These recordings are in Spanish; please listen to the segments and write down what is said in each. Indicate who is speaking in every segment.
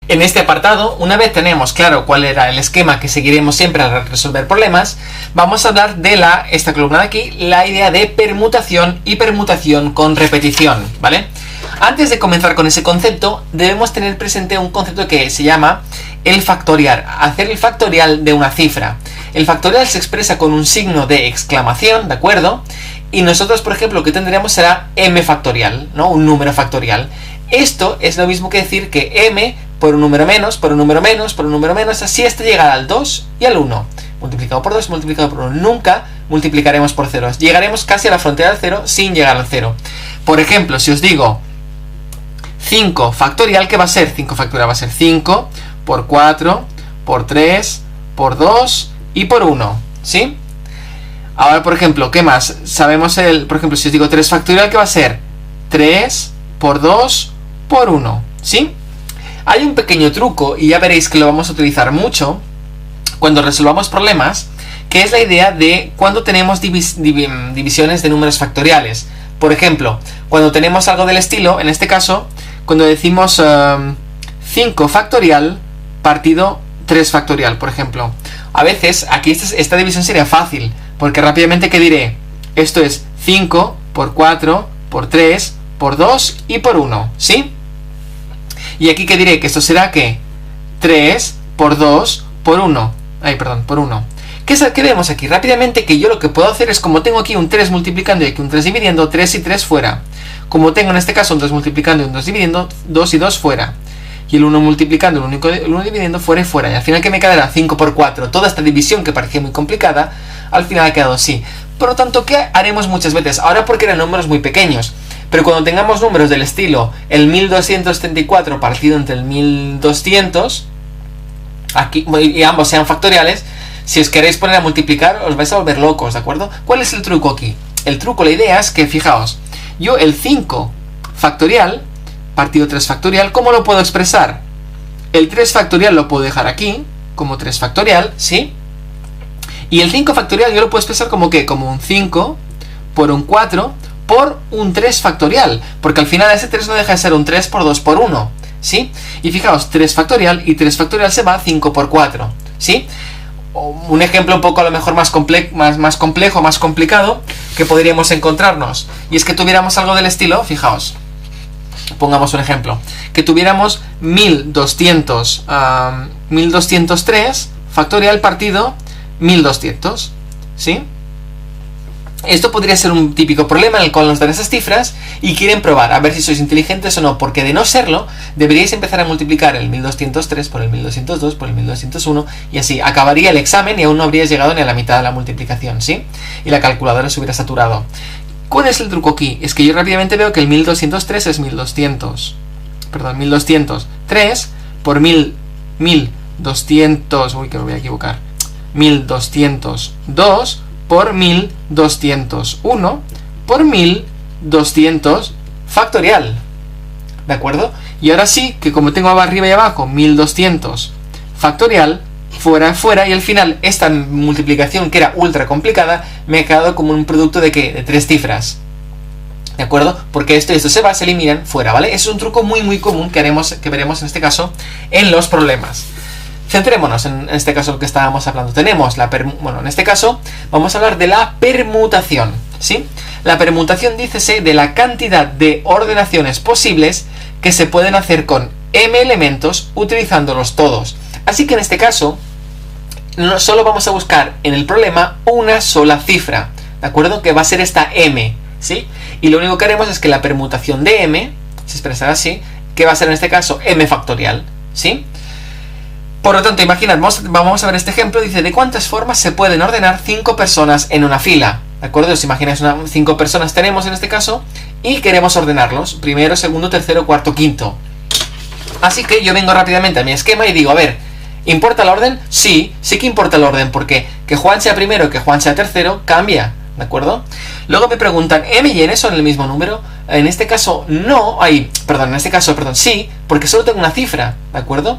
Speaker 1: En este apartado, una vez tenemos claro cuál era el esquema que seguiremos siempre al resolver problemas, vamos a hablar de esta columna de aquí, la idea de permutación y permutación con repetición, ¿vale? Antes de comenzar con ese concepto, debemos tener presente un concepto que se llama el factorial, hacer el factorial de una cifra. El factorial se expresa con un signo de exclamación, ¿de acuerdo? Y nosotros, por ejemplo, lo que tendríamos será m factorial, ¿no? Un número factorial. Esto es lo mismo que decir que m por un número menos, por un número menos, por un número menos, así hasta llegar al 2 y al 1. Multiplicado por 2, multiplicado por 1. Nunca multiplicaremos por ceros. Llegaremos casi a la frontera del 0 sin llegar al 0. Por ejemplo, si os digo 5 factorial, ¿qué va a ser? 5 factorial va a ser 5 por 4, por 3, por 2 y por 1, ¿sí? Ahora, por ejemplo, ¿qué más? Sabemos por ejemplo, si os digo 3 factorial, ¿qué va a ser? 3 por 2 por 1, ¿sí? Hay un pequeño truco, y ya veréis que lo vamos a utilizar mucho cuando resolvamos problemas, que es la idea de cuando tenemos divisiones de números factoriales. Por ejemplo, cuando tenemos algo del estilo, en este caso, cuando decimos 5 factorial partido 3 factorial, por ejemplo. A veces, aquí esta división sería fácil, porque rápidamente, ¿qué diré? Esto es 5 por 4 por 3 por 2 y por 1, ¿sí? Y aquí, ¿qué diré? Que esto será, ¿qué? 3 por 2 por 1. Por 1. ¿Qué vemos aquí? Rápidamente, que yo lo que puedo hacer es, como tengo aquí un 3 multiplicando y aquí un 3 dividiendo, 3 y 3 fuera. Como tengo en este caso un 2 multiplicando y un 2 dividiendo, 2 y 2 fuera. Y el 1 multiplicando, el 1 dividiendo, fuera y fuera. Y al final, ¿qué me quedará? 5 por 4. Toda esta división que parecía muy complicada, al final ha quedado así. Por lo tanto, ¿qué haremos muchas veces? Ahora porque eran números muy pequeños. Pero cuando tengamos números del estilo el 1234 partido entre el 1200, aquí, y ambos sean factoriales, si os queréis poner a multiplicar, os vais a volver locos, ¿de acuerdo? ¿Cuál es el truco aquí? El truco, la idea es que, fijaos, yo el 5 factorial partido 3 factorial, ¿cómo lo puedo expresar? El 3 factorial lo puedo dejar aquí, como 3 factorial, ¿sí? Y el 5 factorial yo lo puedo expresar como ¿qué? Como un 5 por un 4 por un 3 factorial, porque al final ese 3 no deja de ser un 3 por 2 por 1, ¿sí? Y fijaos, 3 factorial y 3 factorial se va a 5 por 4, ¿sí? Un ejemplo un poco a lo mejor más complejo, más complicado, que podríamos encontrarnos, y es que tuviéramos algo del estilo, fijaos, pongamos un ejemplo, que tuviéramos 1203 factorial partido 1200, ¿sí? Esto podría ser un típico problema en el cual nos dan esas cifras y quieren probar a ver si sois inteligentes o no, porque de no serlo, deberíais empezar a multiplicar el 1203 por el 1202 por el 1201 y así acabaría el examen y aún no habríais llegado ni a la mitad de la multiplicación, ¿sí? Y la calculadora se hubiera saturado. ¿Cuál es el truco aquí? Es que yo rápidamente veo que el 1203 es 1203 por 1200, uy, que me voy a equivocar, 1202 por 1201 por 1200 factorial, ¿de acuerdo? Y ahora sí, que como tengo arriba y abajo 1200 factorial, fuera, y al final esta multiplicación, que era ultra complicada, me ha quedado como un producto de ¿qué? De 3 cifras, ¿de acuerdo? Porque esto y esto se eliminan fuera, ¿vale? Eso es un truco muy muy común que veremos en este caso en los problemas. Centrémonos en este caso lo que estábamos hablando. Tenemos en este caso vamos a hablar de la permutación, ¿sí? La permutación, dícese, de la cantidad de ordenaciones posibles que se pueden hacer con m elementos utilizándolos todos. Así que en este caso no solo vamos a buscar en el problema una sola cifra, ¿de acuerdo? Que va a ser esta m, ¿sí? Y lo único que haremos es que la permutación de m se expresará así, que va a ser en este caso m factorial, ¿sí? Por lo tanto, imaginad, vamos a ver este ejemplo, dice, ¿de cuántas formas se pueden ordenar 5 personas en una fila? ¿De acuerdo? Os imagináis 5 personas tenemos en este caso y queremos ordenarlos, primero, segundo, tercero, cuarto, quinto. Así que yo vengo rápidamente a mi esquema y digo, a ver, ¿importa el orden? Sí que importa el orden, porque que Juan sea primero, que Juan sea tercero, cambia, ¿de acuerdo? Luego me preguntan, ¿m y n son el mismo número? En este caso, no, sí, porque solo tengo una cifra, ¿de acuerdo?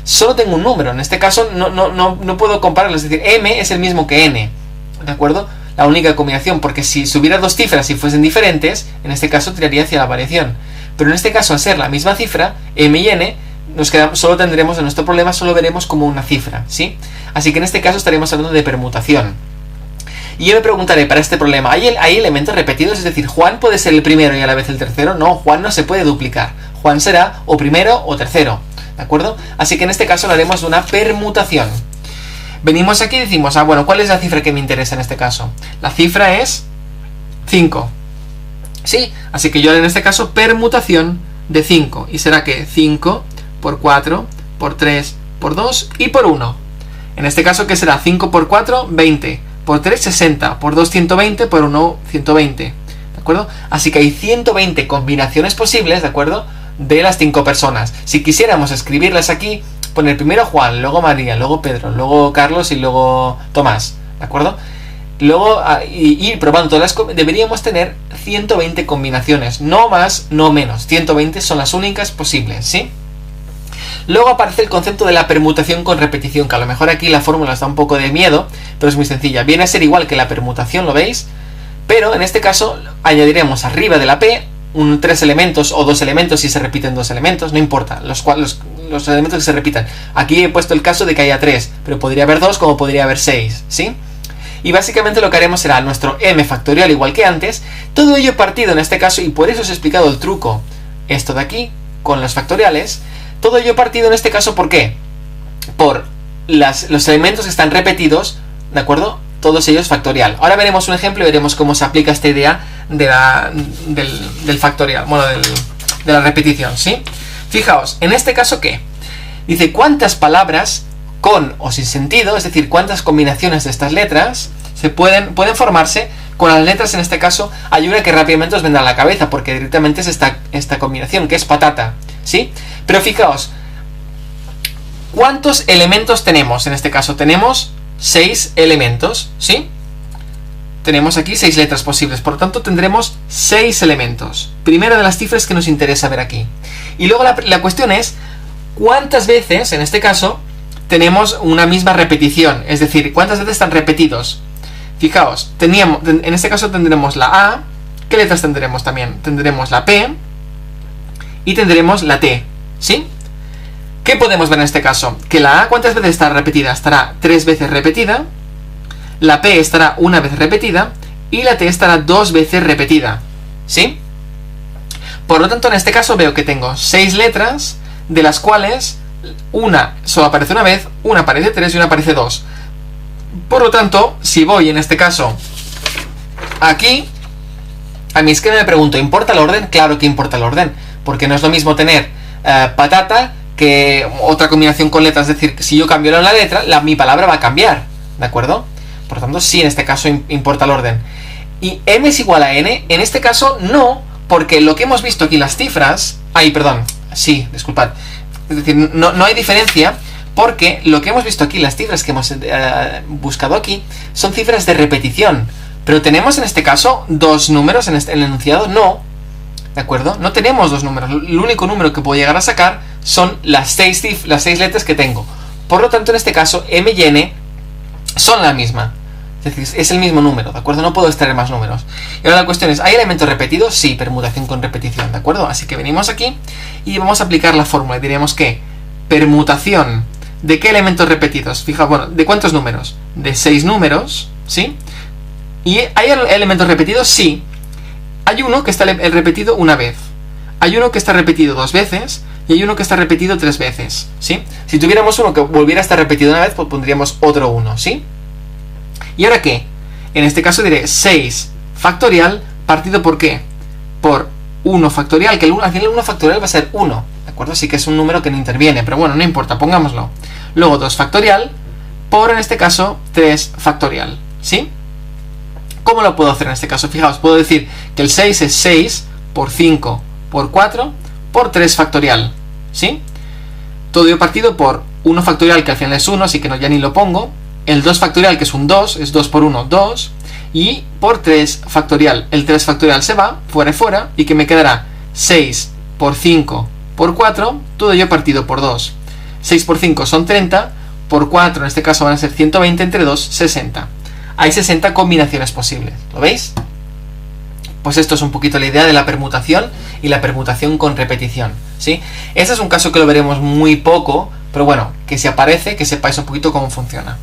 Speaker 1: Solo tengo un número, en este caso no puedo compararlo, es decir, m es el mismo que n, ¿de acuerdo? La única combinación, porque si hubiera dos cifras y fuesen diferentes, en este caso tiraría hacia la variación. Pero en este caso, al ser la misma cifra, m y n, solo tendremos en nuestro problema, solo veremos como una cifra, ¿sí? Así que en este caso estaremos hablando de permutación. Y yo me preguntaré, para este problema, ¿hay elementos repetidos? Es decir, ¿Juan puede ser el primero y a la vez el tercero? No, Juan no se puede duplicar. Juan será o primero o tercero, ¿de acuerdo? Así que en este caso hablaremos de una permutación. Venimos aquí y decimos, bueno, ¿cuál es la cifra que me interesa en este caso? La cifra es 5. ¿Sí? Así que yo haré en este caso permutación de 5. Y será que 5 por 4, por 3, por 2 y por 1. En este caso, ¿qué será? 5 por 4, 20. Por 3, 60. Por 2, 120. Por 1, 120. ¿De acuerdo? Así que hay 120 combinaciones posibles, ¿de acuerdo? De las 5 personas. Si quisiéramos escribirlas aquí, poner primero Juan, luego María, luego Pedro, luego Carlos y luego Tomás, ¿de acuerdo? Luego, ir probando todas las... Deberíamos tener 120 combinaciones, no más, no menos. 120 son las únicas posibles, ¿sí? Luego aparece el concepto de la permutación con repetición, que a lo mejor aquí la fórmula está un poco de miedo, pero es muy sencilla. Viene a ser igual que la permutación, ¿lo veis? Pero en este caso añadiremos arriba de la P 3 elementos o 2 elementos si se repiten 2 elementos, no importa, los elementos que se repitan. Aquí he puesto el caso de que haya 3, pero podría haber 2 como podría haber 6, ¿sí? Y básicamente lo que haremos será nuestro m factorial igual que antes, todo ello partido en este caso, y por eso os he explicado el truco, esto de aquí, con los factoriales, todo ello partido en este caso, ¿por qué? Por los elementos que están repetidos, ¿de acuerdo? Todos ellos factorial. Ahora veremos un ejemplo y veremos cómo se aplica esta idea del factorial, bueno, de la repetición, ¿sí? Fijaos, en este caso, ¿qué? Dice, ¿cuántas palabras con o sin sentido, es decir, cuántas combinaciones de estas letras pueden formarse con las letras? En este caso, hay una que rápidamente os vendrá a la cabeza, porque directamente es esta combinación, que es patata, ¿sí? Pero fijaos, ¿cuántos elementos tenemos? En este caso tenemos 6 elementos, ¿sí? Tenemos aquí 6 letras posibles, por lo tanto tendremos 6 elementos. Primera de las cifras que nos interesa ver aquí. Y luego la cuestión es, ¿cuántas veces, en este caso, tenemos una misma repetición? Es decir, ¿cuántas veces están repetidos? Fijaos, en este caso tendremos la A. ¿Qué letras tendremos también? Tendremos la P y tendremos la T, ¿sí? ¿Qué podemos ver en este caso? Que la A, ¿cuántas veces estará repetida? Estará 3 veces repetida, la P estará 1 vez repetida y la T estará 2 veces repetida, ¿sí? Por lo tanto, en este caso veo que tengo 6 letras, de las cuales una solo aparece una vez, una aparece 3 y una aparece 2. Por lo tanto, si voy en este caso aquí, a mi esquema me pregunto, ¿importa el orden? Claro que importa el orden, porque no es lo mismo tener patata que otra combinación con letras. Es decir, si yo cambio la letra, mi palabra va a cambiar, ¿de acuerdo? Por lo tanto, sí, en este caso importa el orden. ¿Y m es igual a n? En este caso, no, porque lo que hemos visto aquí, las cifras... disculpad. Es decir, no hay diferencia, porque lo que hemos visto aquí, las cifras que hemos buscado aquí, son cifras de repetición. Pero ¿tenemos en este caso 2 números en el enunciado? No, ¿de acuerdo? No tenemos 2 números. El único número que puedo llegar a sacar son las 6 letras que tengo. Por lo tanto, en este caso, m y n son la misma. Es decir, es el mismo número, ¿de acuerdo? No puedo extraer más números. Y ahora la cuestión es, ¿hay elementos repetidos? Sí, permutación con repetición, ¿de acuerdo? Así que venimos aquí y vamos a aplicar la fórmula. Y diremos que permutación, ¿de qué elementos repetidos? Fijaos, bueno, ¿de cuántos números? De 6 números, ¿sí? ¿Y hay elementos repetidos? Sí. Hay uno que está repetido una vez. Hay uno que está repetido 2 veces. Y hay uno que está repetido 3 veces, ¿sí? Si tuviéramos uno que volviera a estar repetido una vez, pues pondríamos otro 1, ¿sí? ¿Y ahora qué? En este caso diré 6 factorial partido por ¿qué? Por 1 factorial, que al final el 1 factorial va a ser 1, ¿de acuerdo? Así que es un número que no interviene, pero bueno, no importa, pongámoslo. Luego 2 factorial por, en este caso, 3 factorial, ¿sí? ¿Cómo lo puedo hacer en este caso? Fijaos, puedo decir que el 6 es 6 por 5 por 4 por 3 factorial, ¿sí? Todo ello partido por 1 factorial, que al final es 1, así que ya ni lo pongo. El 2 factorial, que es un 2, es 2 por 1, 2. Y por 3 factorial, el 3 factorial se va, fuera y fuera, y que me quedará 6 por 5 por 4, todo ello partido por 2. 6 por 5 son 30, por 4 en este caso van a ser 120, entre 2, 60. Hay 60 combinaciones posibles, ¿lo veis? Pues esto es un poquito la idea de la permutación y la permutación con repetición, ¿sí? Este es un caso que lo veremos muy poco, pero bueno, que si aparece, que sepáis un poquito cómo funciona.